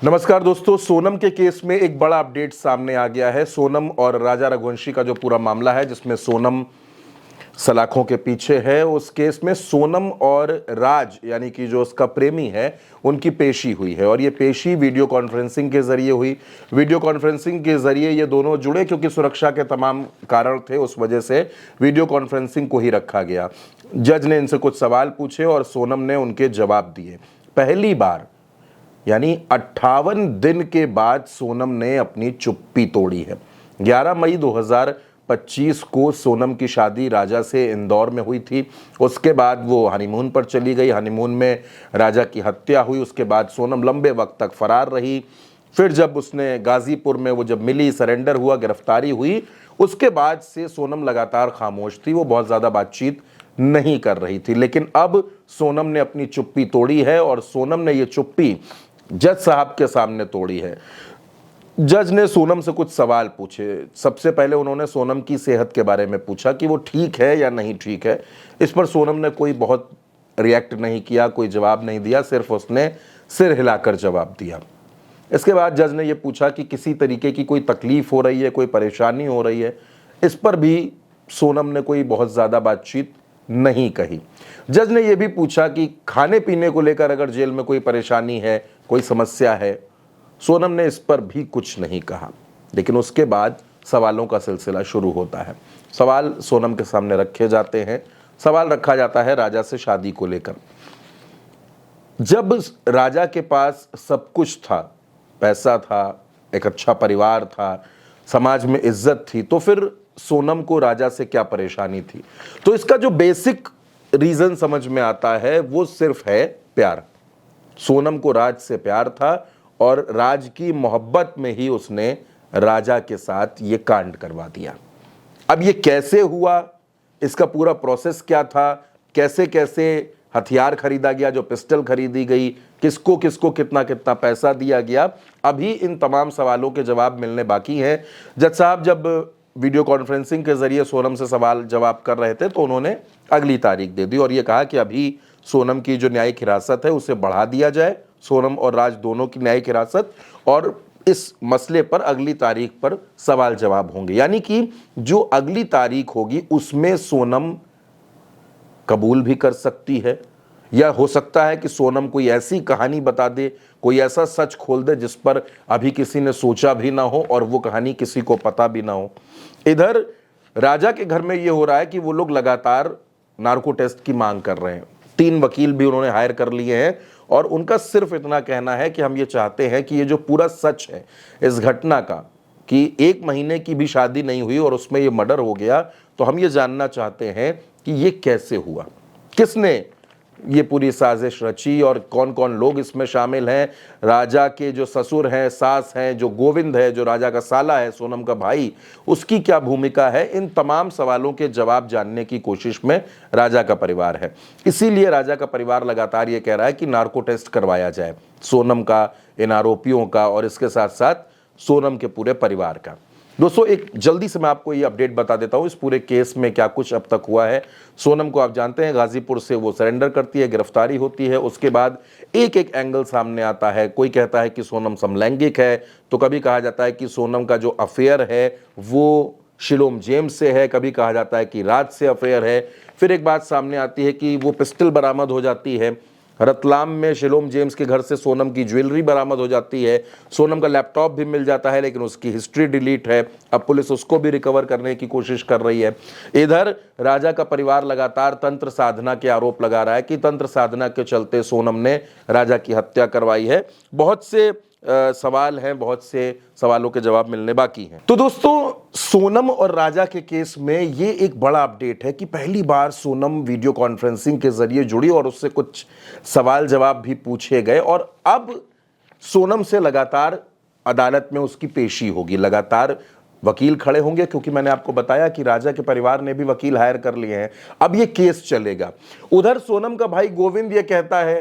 नमस्कार दोस्तों, सोनम के केस में एक बड़ा अपडेट सामने आ गया है। सोनम और राजा रघुवंशी का जो पूरा मामला है, जिसमें सोनम सलाखों के पीछे है, उस केस में सोनम और राज यानी कि जो उसका प्रेमी है, उनकी पेशी हुई है। और ये पेशी वीडियो कॉन्फ्रेंसिंग के जरिए हुई। वीडियो कॉन्फ्रेंसिंग के जरिए ये दोनों जुड़े, क्योंकि सुरक्षा के तमाम कारण थे, उस वजह से वीडियो कॉन्फ्रेंसिंग को ही रखा गया। जज ने इनसे कुछ सवाल पूछे और सोनम ने उनके जवाब दिए। पहली बार यानी 58 दिन के बाद सोनम ने अपनी चुप्पी तोड़ी है। 11 मई 2025 को सोनम की शादी राजा से इंदौर में हुई थी। उसके बाद वो हनीमून पर चली गई। हनीमून में राजा की हत्या हुई। उसके बाद सोनम लंबे वक्त तक फरार रही। फिर जब उसने गाजीपुर में वो जब मिली, सरेंडर हुआ, गिरफ्तारी हुई, उसके बाद से सोनम लगातार खामोश थी। वो बहुत ज़्यादा बातचीत नहीं कर रही थी। लेकिन अब सोनम ने अपनी चुप्पी तोड़ी है और सोनम ने ये चुप्पी जज साहब के सामने तोड़ी है। जज ने सोनम से कुछ सवाल पूछे। सबसे पहले उन्होंने सोनम की सेहत के बारे में पूछा कि वो ठीक है या नहीं ठीक है। इस पर सोनम ने कोई बहुत रिएक्ट नहीं किया, कोई जवाब नहीं दिया, सिर्फ उसने सिर हिलाकर जवाब दिया। इसके बाद जज ने ये पूछा कि किसी तरीके की कोई तकलीफ हो रही है, कोई परेशानी हो रही है। इस पर भी सोनम ने कोई बहुत ज़्यादा बातचीत नहीं कही। जज ने यह भी पूछा कि खाने पीने को लेकर अगर जेल में कोई परेशानी है, कोई समस्या है। सोनम ने इस पर भी कुछ नहीं कहा। लेकिन उसके बाद सवालों का सिलसिला शुरू होता है। सवाल सोनम के सामने रखे जाते हैं। सवाल रखा जाता है राजा से शादी को लेकर। जब राजा के पास सब कुछ था, पैसा था, एक अच्छा परिवार था, समाज में इज्जत थी, तो फिर सोनम को राजा से क्या परेशानी थी? तो इसका जो बेसिक रीजन समझ में आता है वो सिर्फ है प्यार। सोनम को राज से प्यार था और राज की मोहब्बत में ही उसने राजा के साथ ये कांड करवा दिया। अब ये कैसे हुआ, इसका पूरा प्रोसेस क्या था, कैसे कैसे हथियार खरीदा गया, जो पिस्टल खरीदी गई, किसको किसको कितना कितना पैसा दिया गया, अभी इन तमाम सवालों के जवाब मिलने बाकी हैं। जज साहब जब वीडियो कॉन्फ्रेंसिंग के जरिए सोनम से सवाल जवाब कर रहे थे तो उन्होंने अगली तारीख दे दी और ये कहा कि अभी सोनम की जो न्यायिक हिरासत है उसे बढ़ा दिया जाए, सोनम और राज दोनों की न्यायिक हिरासत, और इस मसले पर अगली तारीख पर सवाल जवाब होंगे। यानी कि जो अगली तारीख होगी उसमें सोनम कबूल भी कर सकती है, या हो सकता है कि सोनम कोई ऐसी कहानी बता दे, कोई ऐसा सच खोल दे जिस पर अभी किसी ने सोचा भी ना हो और वो कहानी किसी को पता भी ना हो। इधर राजा के घर में ये हो रहा है कि वो लोग लगातार नार्को टेस्ट की मांग कर रहे हैं। 3 वकील भी उन्होंने हायर कर लिए हैं और उनका सिर्फ इतना कहना है कि हम ये चाहते हैं कि ये जो पूरा सच है इस घटना का, कि 1 महीने की भी शादी नहीं हुई और उसमें ये मर्डर हो गया, तो हम ये जानना चाहते हैं कि ये कैसे हुआ, किसने ये पूरी साजिश रची और कौन कौन लोग इसमें शामिल हैं। राजा के जो ससुर हैं, सास हैं, जो गोविंद है, जो राजा का साला है, सोनम का भाई, उसकी क्या भूमिका है। इन तमाम सवालों के जवाब जानने की कोशिश में राजा का परिवार है। इसीलिए राजा का परिवार लगातार ये कह रहा है कि नार्को टेस्ट करवाया जाए सोनम का, इन आरोपियों का और इसके साथ साथ सोनम के पूरे परिवार का। दोस्तों, एक जल्दी से मैं आपको ये अपडेट बता देता हूँ इस पूरे केस में क्या कुछ अब तक हुआ है। सोनम को आप जानते हैं, गाजीपुर से वो सरेंडर करती है, गिरफ्तारी होती है। उसके बाद एक एक एंगल सामने आता है। कोई कहता है कि सोनम समलैंगिक है, तो कभी कहा जाता है कि सोनम का जो अफेयर है वो शिलोम जेम्स से है, कभी कहा जाता है कि राज से अफेयर है। फिर एक बात सामने आती है कि वो पिस्टल बरामद हो जाती है। रतलाम में शिलोम जेम्स के घर से सोनम की ज्वेलरी बरामद हो जाती है। सोनम का लैपटॉप भी मिल जाता है, लेकिन उसकी हिस्ट्री डिलीट है। अब पुलिस उसको भी रिकवर करने की कोशिश कर रही है। इधर राजा का परिवार लगातार तंत्र साधना के आरोप लगा रहा है कि तंत्र साधना के चलते सोनम ने राजा की हत्या करवाई है। बहुत से सवाल हैं, बहुत से सवालों के जवाब मिलने बाकी हैं। तो दोस्तों, सोनम और राजा के केस में ये एक बड़ा अपडेट है कि पहली बार सोनम वीडियो कॉन्फ्रेंसिंग के जरिए जुड़ी और उससे कुछ सवाल जवाब भी पूछे गए और अब सोनम से लगातार अदालत में उसकी पेशी होगी। लगातार वकील खड़े होंगे, क्योंकि मैंने आपको बताया कि राजा के परिवार ने भी वकील हायर कर लिए हैं। अब ये केस चलेगा। उधर सोनम का भाई गोविंद ये कहता है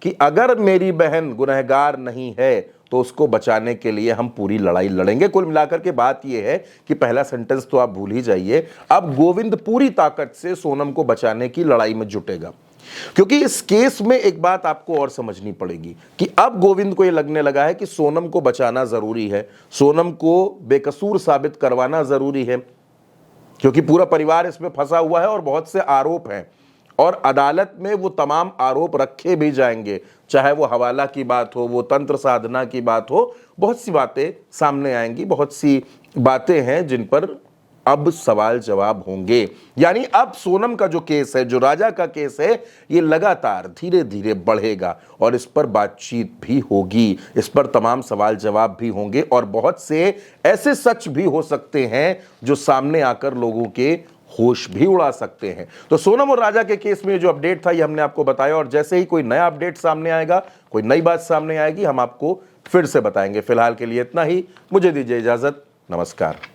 कि अगर मेरी बहन गुनहगार नहीं है तो उसको बचाने के लिए हम पूरी लड़ाई लड़ेंगे। कुल मिलाकर के बात यह है कि पहला सेंटेंस तो आप भूल ही जाइए, अब गोविंद पूरी ताकत से सोनम को बचाने की लड़ाई में जुटेगा। क्योंकि इस केस में एक बात आपको और समझनी पड़ेगी कि अब गोविंद को यह लगने लगा है कि सोनम को बचाना जरूरी है, सोनम को बेकसूर साबित करवाना जरूरी है, क्योंकि पूरा परिवार इसमें फंसा हुआ है और बहुत से आरोप हैं और अदालत में वो तमाम आरोप रखे भी जाएंगे, चाहे वो हवाला की बात हो, वो तंत्र साधना की बात हो, बहुत सी बातें सामने आएंगी, बहुत सी बातें हैं जिन पर अब सवाल जवाब होंगे। यानी अब सोनम का जो केस है, जो राजा का केस है, ये लगातार धीरे धीरे बढ़ेगा और इस पर बातचीत भी होगी, इस पर तमाम सवाल जवाब भी होंगे और बहुत से ऐसे सच भी हो सकते हैं जो सामने आकर लोगों के होश भी उड़ा सकते हैं। तो सोनम और राजा के केस में जो अपडेट था ये हमने आपको बताया और जैसे ही कोई नया अपडेट सामने आएगा, कोई नई बात सामने आएगी, हम आपको फिर से बताएंगे। फिलहाल के लिए इतना ही, मुझे दीजिए इजाजत, नमस्कार।